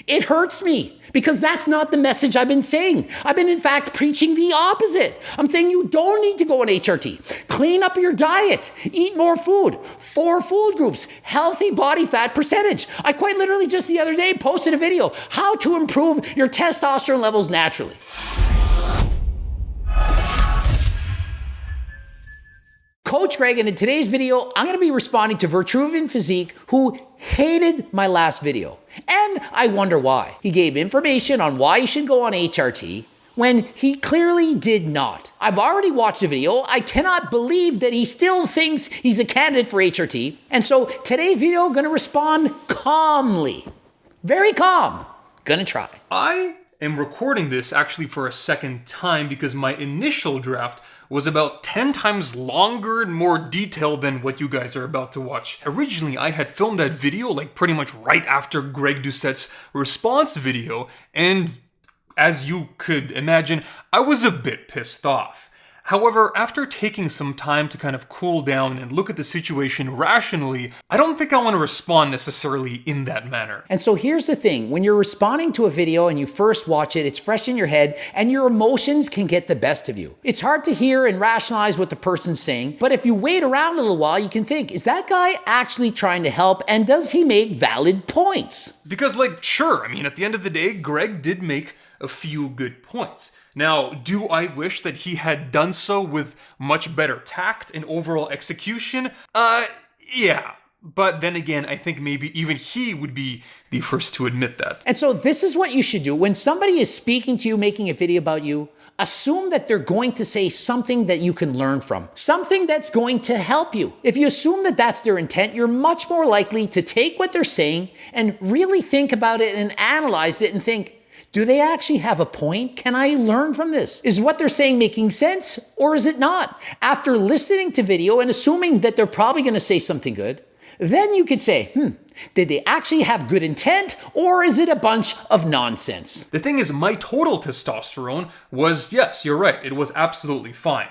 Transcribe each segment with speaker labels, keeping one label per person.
Speaker 1: It hurts me because that's not the message I've been saying. I've been, in fact, preaching the opposite. I'm saying you don't need to go on HRT. Clean up your diet. Eat more food. 4 food groups. Healthy body fat percentage. I quite literally just the other day posted a video, how to improve your testosterone levels naturally. Coach Greg, and in today's video, I'm going to be responding to Vitruvian Physique, who hated my last video. And I wonder why. He gave information on why you should go on HRT when he clearly did not. I've already watched the video. I cannot believe that he still thinks he's a candidate for HRT. And so today's video, I'm going to respond calmly. Very calm. Gonna try.
Speaker 2: I am recording this actually for a second time because my initial draft was about 10 times longer and more detailed than what you guys are about to watch. Originally, I had filmed that video like pretty much right after Greg Doucette's response video, and as you could imagine, I was a bit pissed off. However, after taking some time to kind of cool down and look at the situation rationally, I don't think I want to respond necessarily in that manner.
Speaker 1: And so here's the thing, when you're responding to a video and you first watch it, it's fresh in your head and your emotions can get the best of you. It's hard to hear and rationalize what the person's saying, but if you wait around a little while, you can think, is that guy actually trying to help and does he make valid points?
Speaker 2: Because sure, I mean, at the end of the day, Greg did make a few good points. Now, do I wish that he had done so with much better tact and overall execution? Yeah. But then again, I think maybe even he would be the first to admit that.
Speaker 1: And so this is what you should do. When somebody is speaking to you, making a video about you, assume that they're going to say something that you can learn from, something that's going to help you. If you assume that that's their intent, you're much more likely to take what they're saying and really think about it and analyze it and think, do they actually have a point? Can I learn from this? Is what they're saying making sense or is it not? After listening to video and assuming that they're probably going to say something good, then you could say, did they actually have good intent or is it a bunch of nonsense?
Speaker 2: The thing is, my total testosterone was, yes, you're right, it was absolutely fine.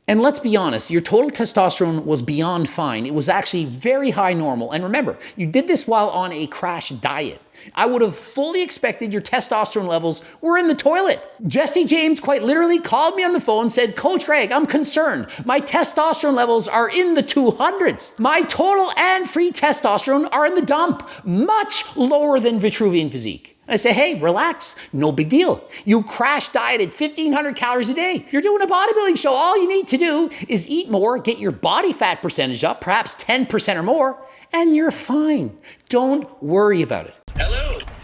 Speaker 1: And let's be honest, your total testosterone was beyond fine. It was actually very high normal. And remember, you did this while on a crash diet. I would have fully expected your testosterone levels were in the toilet. Jesse James quite literally called me on the phone and said, Coach Greg, I'm concerned. My testosterone levels are in the 200s. My total and free testosterone are in the dump, much lower than Vitruvian Physique. I say, hey, relax, no big deal. You crash dieted 1,500 calories a day. You're doing a bodybuilding show. All you need to do is eat more, get your body fat percentage up, perhaps 10% or more, and you're fine. Don't worry about it.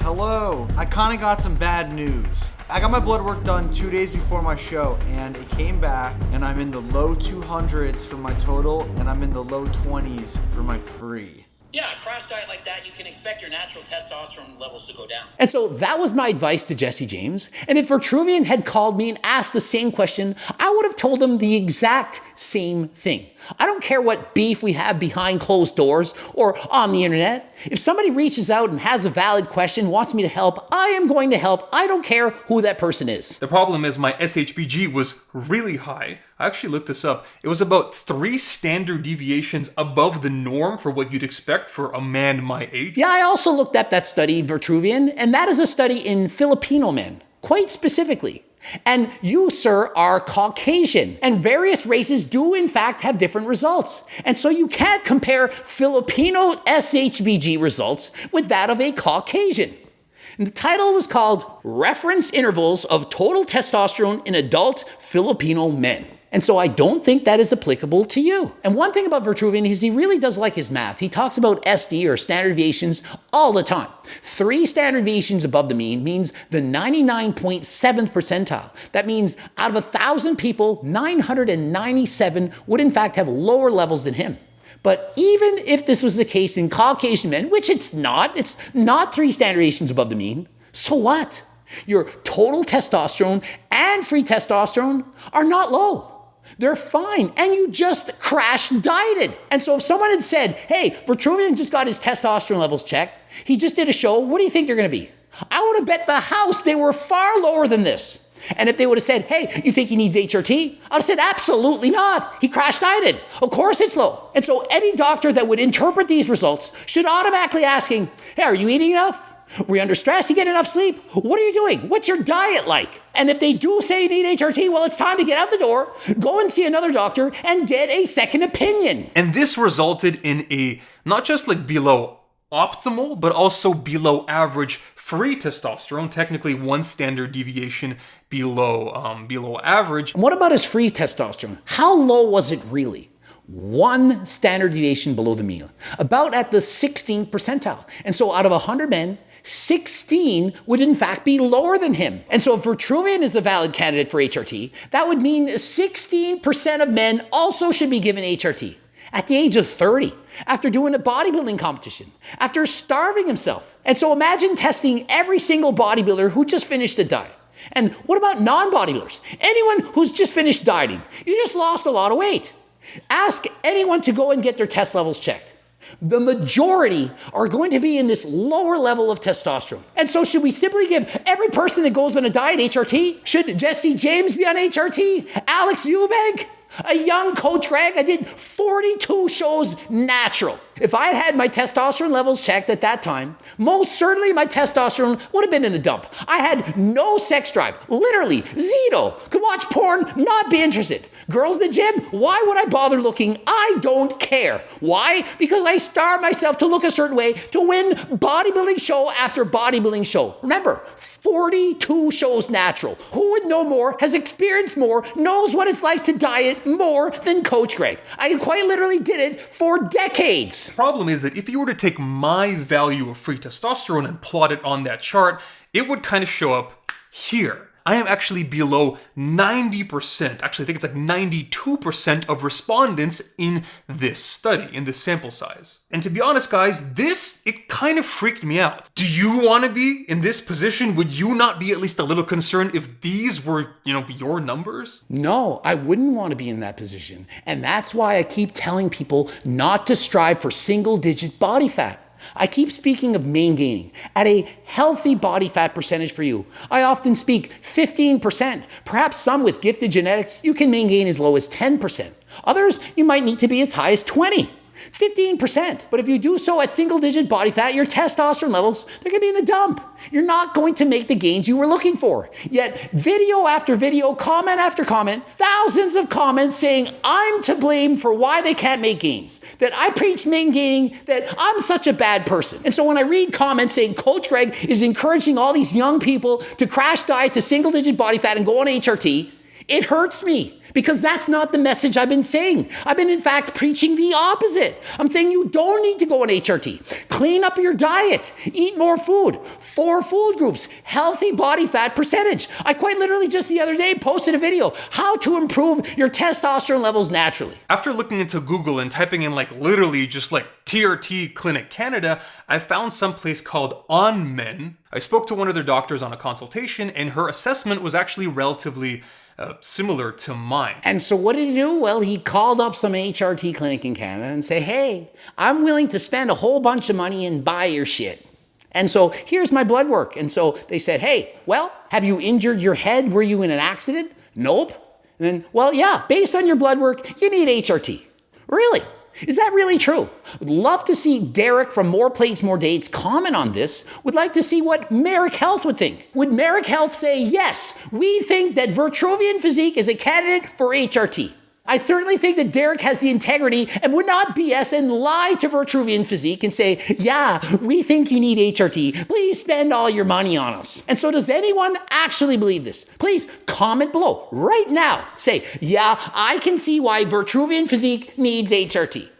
Speaker 3: Hello. I kind of got some bad news. I got my blood work done 2 days before my show and it came back and I'm in the low 200s for my total and I'm in the low 20s for my free.
Speaker 4: Yeah, a crash diet like that, you can expect your natural testosterone levels to go down.
Speaker 1: And so that was my advice to Jesse James. And if Vitruvian had called me and asked the same question, I would have told him the exact same thing. I don't care what beef we have behind closed doors or on the internet. If somebody reaches out and has a valid question, wants me to help, I am going to help. I don't care who that person is.
Speaker 2: The problem is my SHBG was really high. I actually looked this up. It was about 3 standard deviations above the norm for what you'd expect for a man my age.
Speaker 1: Yeah, I also looked up that study, Vitruvian, and that is a study in Filipino men, quite specifically. And you, sir, are Caucasian, and various races do in fact have different results. And so you can't compare Filipino SHBG results with that of a Caucasian. And the title was called Reference Intervals of Total Testosterone in Adult Filipino Men. And so I don't think that is applicable to you. And one thing about Vitruvian is he really does like his math. He talks about SD or standard deviations all the time. 3 standard deviations above the mean means the 99.7th percentile. That means out of 1,000 people, 997 would in fact have lower levels than him. But even if this was the case in Caucasian men, which it's not 3 standard deviations above the mean, so what? Your total testosterone and free testosterone are not low. They're fine, and you just crash dieted. And so if someone had said, hey, Vitruvian just got his testosterone levels checked, he just did a show, what do you think they're gonna be? I would have bet the house they were far lower than this. And if they would have said, hey, you think he needs HRT? I would have said, absolutely not. He crash dieted. Of course it's low. And so any doctor that would interpret these results should automatically asking, hey, are you eating enough? Were you under stress? You get enough sleep? What are you doing? What's your diet like? And if they do say you need HRT, well, it's time to get out the door, go and see another doctor, and get a second opinion.
Speaker 2: And this resulted in a not just like below optimal, but also below average free testosterone, technically one standard deviation below average.
Speaker 1: And what about his free testosterone? How low was it really? One standard deviation below the mean, about at the 16th percentile. And so out of 100 men, 16 would in fact be lower than him. And so if Vitruvian is the valid candidate for HRT, that would mean 16% of men also should be given HRT at the age of 30, after doing a bodybuilding competition, after starving himself. And so imagine testing every single bodybuilder who just finished a diet. And what about non-bodybuilders? Anyone who's just finished dieting, you just lost a lot of weight. Ask anyone to go and get their test levels checked. The majority are going to be in this lower level of testosterone. And so should we simply give every person that goes on a diet HRT? Should Jesse James be on HRT? Alex Eubank? A young Coach Greg? I did 42 shows natural. If I had my testosterone levels checked at that time, most certainly my testosterone would have been in the dump. I had no sex drive, literally zero. Could watch porn, not be interested. Girls in the gym, why would I bother looking? I don't care. Why? Because I starved myself to look a certain way to win bodybuilding show after bodybuilding show. Remember, 42 shows natural. Who would know more, has experienced more, knows what it's like to diet more than Coach Greg? I quite literally did it for decades.
Speaker 2: The problem is that if you were to take my value of free testosterone and plot it on that chart, it would kind of show up here. I am actually below 90%, actually I think it's like 92% of respondents in this study, in this sample size. And to be honest guys, it kind of freaked me out. Do you want to be in this position? Would you not be at least a little concerned if these were, your numbers?
Speaker 1: No, I wouldn't want to be in that position. And that's why I keep telling people not to strive for single-digit body fat. I keep speaking of main gaining at a healthy body fat percentage for you. I often speak 15%. Perhaps some with gifted genetics, you can main gain as low as 10%. Others, you might need to be as high as 20%. 15%. But if you do so at single digit body fat, your testosterone levels, they're gonna be in the dump. You're not going to make the gains you were looking for. Yet video after video, comment after comment, thousands of comments saying I'm to blame for why they can't make gains, that I preach main gaining, that I'm such a bad person. And so when I read comments saying Coach Greg is encouraging all these young people to crash diet to single digit body fat and go on HRT, it hurts me because that's not the message I've been saying. I've been, in fact, preaching the opposite. I'm saying you don't need to go on HRT. Clean up your diet. Eat more food. 4 food groups. Healthy body fat percentage. I quite literally just the other day posted a video, how to improve your testosterone levels naturally.
Speaker 2: After looking into Google and typing in literally just TRT Clinic Canada, I found some place called On Men. I spoke to one of their doctors on a consultation and her assessment was actually relatively similar to mine.
Speaker 1: And so what did he do? Well, he called up some HRT clinic in Canada and say, hey, I'm willing to spend a whole bunch of money and buy your shit. And so here's my blood work. And so they said, hey, well, have you injured your head? Were you in an accident? Nope. And then, well, yeah, based on your blood work, you need HRT. Really? Is that really true? Would love to see Derek from More Plates, More Dates comment on this. Would like to see what Merrick Health would think. Would Merrick Health say, yes, we think that Vitruvian Physique is a candidate for HRT? I certainly think that Derek has the integrity and would not BS and lie to Vitruvian Physique and say, yeah, we think you need HRT. Please spend all your money on us. And so does anyone actually believe this? Please comment below right now. Say, yeah, I can see why Vitruvian Physique needs HRT.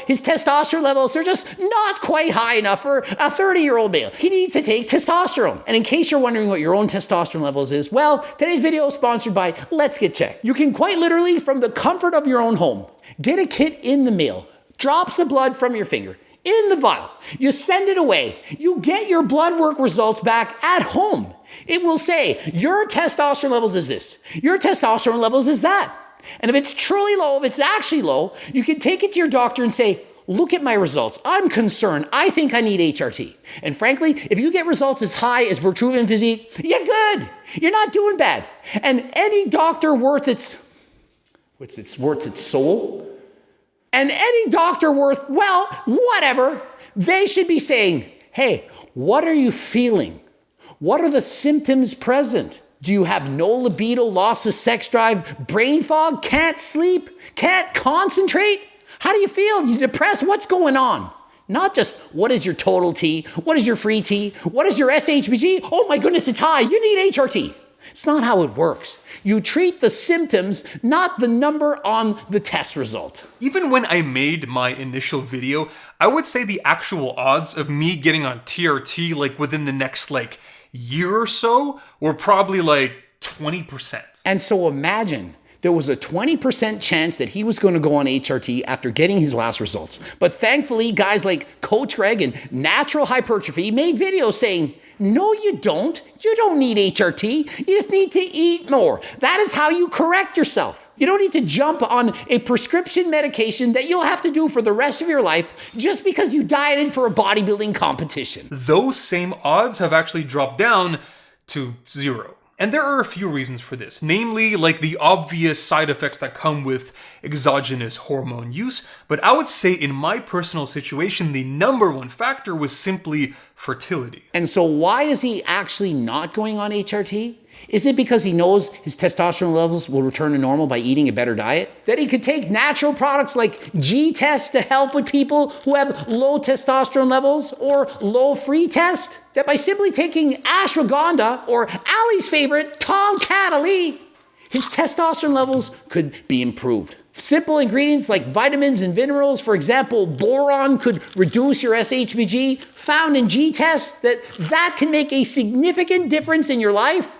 Speaker 1: His testosterone levels, they're just not quite high enough for a 30-year-old male. He needs to take testosterone. And in case you're wondering what your own testosterone levels is, well, today's video is sponsored by Let's Get Checked. You can quite literally, from the comfort of your own home, get a kit in the mail, drops of blood from your finger, in the vial. You send it away. You get your blood work results back at home. It will say, your testosterone levels is this. Your testosterone levels is that. And if it's truly low, if it's actually low, you can take it to your doctor and say, look at my results. I'm concerned. I think I need HRT. And frankly, if you get results as high as Vitruvian Physique, you're good. You're not doing bad. And any doctor worth its soul? And any doctor worth, well, whatever, they should be saying, hey, What are you feeling? What are the symptoms present? Do you have no libido, loss of sex drive, brain fog, can't sleep, can't concentrate? How do you feel? You depressed? What's going on? Not just what is your total T, what is your free T, what is your SHBG? Oh my goodness, it's high. You need HRT. It's not how it works. You treat the symptoms, not the number on the test result.
Speaker 2: Even when I made my initial video, I would say the actual odds of me getting on TRT like within the next year or so were probably 20%.
Speaker 1: And so imagine there was a 20% chance that he was going to go on HRT after getting his last results. But thankfully, guys like Coach Greg and Natural Hypertrophy made videos saying, no, you don't. You don't need HRT. You just need to eat more. That is how you correct yourself. You don't need to jump on a prescription medication that you'll have to do for the rest of your life just because you dieted for a bodybuilding competition.
Speaker 2: Those same odds have actually dropped down to 0. And there are a few reasons for this, namely the obvious side effects that come with exogenous hormone use, but I would say in my personal situation, the number one factor was simply fertility.
Speaker 1: And so why is he actually not going on HRT? Is it because he knows his testosterone levels will return to normal by eating a better diet? That he could take natural products like G-Test to help with people who have low testosterone levels or low free test? That by simply taking ashwagandha or Ali's favorite, Tom Cataly, his testosterone levels could be improved. Simple ingredients like vitamins and minerals, for example, boron could reduce your SHBG, found in G-Test, that can make a significant difference in your life?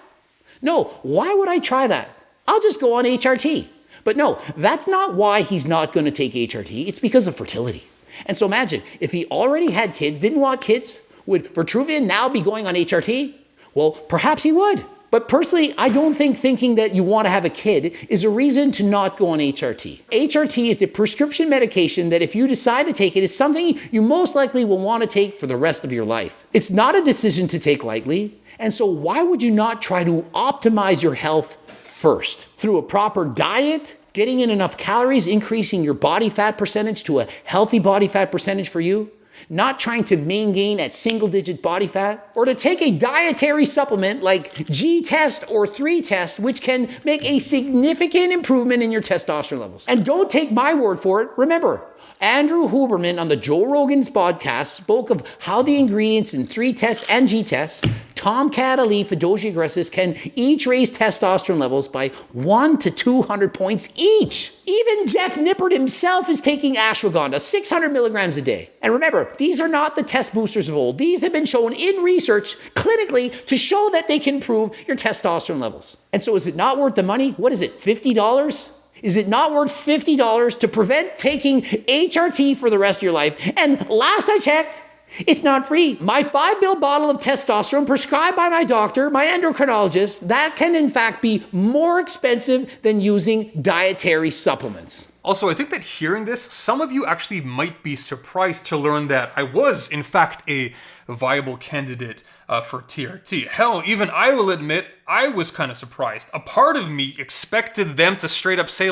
Speaker 1: No, why would I try that? I'll just go on HRT. But no, that's not why he's not going to take HRT. It's because of fertility. And so imagine, if he already had kids, didn't want kids, would Vitruvian now be going on HRT? Well, perhaps he would. But personally, I don't think thinking that you want to have a kid is a reason to not go on HRT. HRT is a prescription medication that if you decide to take it, is something you most likely will want to take for the rest of your life. It's not a decision to take lightly. And so why would you not try to optimize your health first? Through a proper diet, getting in enough calories, increasing your body fat percentage to a healthy body fat percentage for you, not trying to maintain at single-digit body fat, or to take a dietary supplement like G-Test or 3-Test, which can make a significant improvement in your testosterone levels. And don't take my word for it. Remember, Andrew Huberman on the Joe Rogan's podcast spoke of how the ingredients in 3-Test and G-Test, Tom Cataly, Fedosia agressus, can each raise testosterone levels by 1 to 200 points each. Even Jeff Nippert himself is taking ashwagandha, 600 milligrams a day. And remember, these are not the test boosters of old. These have been shown in research clinically to show that they can improve your testosterone levels. And so is it not worth the money? What is it, $50? Is it not worth $50 to prevent taking HRT for the rest of your life? And last I checked, it's not free. My 5 ml bottle of testosterone prescribed by my doctor, my endocrinologist, that can in fact be more expensive than using dietary supplements.
Speaker 2: Also, I think that hearing this, some of you actually might be surprised to learn that I was, in fact, a viable candidate for TRT. Hell, even I will admit, I was kind of surprised. A part of me expected them to straight up say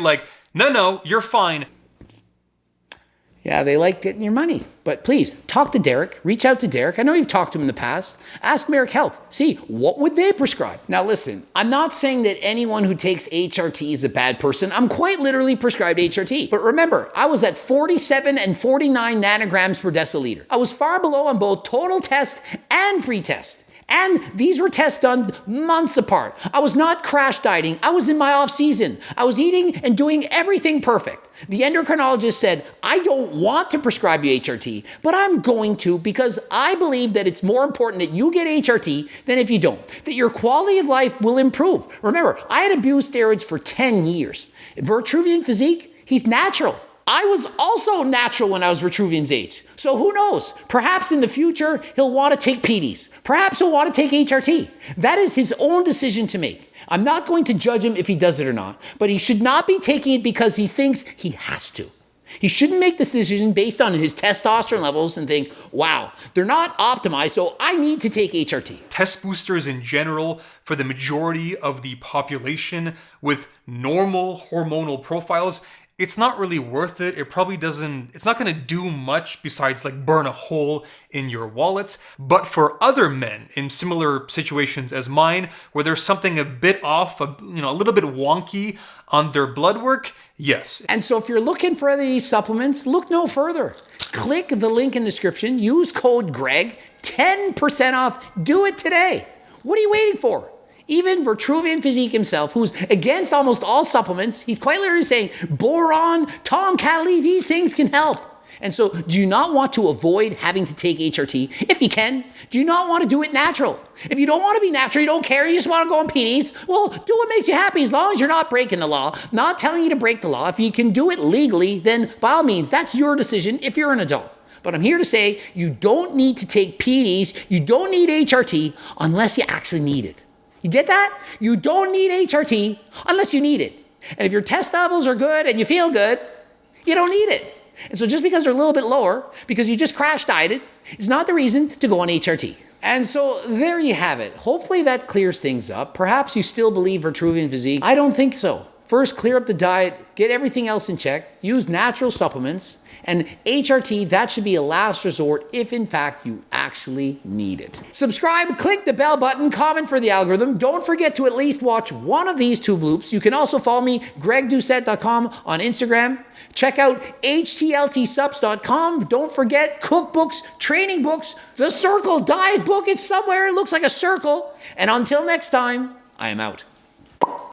Speaker 2: no, you're fine.
Speaker 1: Yeah, they like getting your money. But please, talk to Derek. Reach out to Derek. I know you've talked to him in the past. Ask Merrick Health. See, what would they prescribe? Now listen, I'm not saying that anyone who takes HRT is a bad person. I'm quite literally prescribed HRT. But remember, I was at 47 and 49 nanograms per deciliter. I was far below on both total test and free test. And these were tests done months apart. I was not crash dieting. I was in my off season. I was eating and doing everything perfect. The endocrinologist said, I don't want to prescribe you HRT, but I'm going to because I believe that it's more important that you get HRT than if you don't, that your quality of life will improve. Remember, I had abused steroids for 10 years. Vitruvian Physique, he's natural. I was also natural when I was Vitruvian's age. So who knows? Perhaps in the future, he'll want to take PDs. Perhaps he'll want to take HRT. That is his own decision to make. I'm not going to judge him if he does it or not, but he should not be taking it because he thinks he has to. He shouldn't make the decision based on his testosterone levels and think, wow, they're not optimized, so I need to take HRT.
Speaker 2: Test boosters in general, for the majority of the population with normal hormonal profiles, it's not really worth it. It's not going to do much besides like burn a hole in your wallets. But for other men in similar situations as mine, where there's something a bit off, a little bit wonky on their blood work, yes.
Speaker 1: And so if you're looking for any of these supplements, look no further. Click the link in the description, use code GREG, 10% off. Do it today. What are you waiting for? Even Vitruvian Physique himself, who's against almost all supplements, he's quite literally saying, boron, Tom Cataly, these things can help. And so do you not want to avoid having to take HRT? If you can, do you not want to do it natural? If you don't want to be natural, you don't care, you just want to go on PDs, well, do what makes you happy as long as you're not breaking the law. Not telling you to break the law. If you can do it legally, then by all means, that's your decision if you're an adult. But I'm here to say you don't need to take PDs, you don't need HRT unless you actually need it. You get that? You don't need HRT unless you need it. And if your test levels are good and you feel good, you don't need it. And so just because they're a little bit lower, because you just crash dieted, is not the reason to go on HRT. And so there you have it. Hopefully that clears things up. Perhaps you still believe Vitruvian Physique. I don't think so. First, clear up the diet, get everything else in check, use natural supplements, and HRT, that should be a last resort if in fact you actually need it. Subscribe, click the bell button, comment for the algorithm. Don't forget to at least watch one of these two bloops. You can also follow me, gregdoucette.com on Instagram. Check out htltsubs.com. Don't forget cookbooks, training books, the Circle diet book. It's somewhere. It looks like a circle. And until next time, I am out.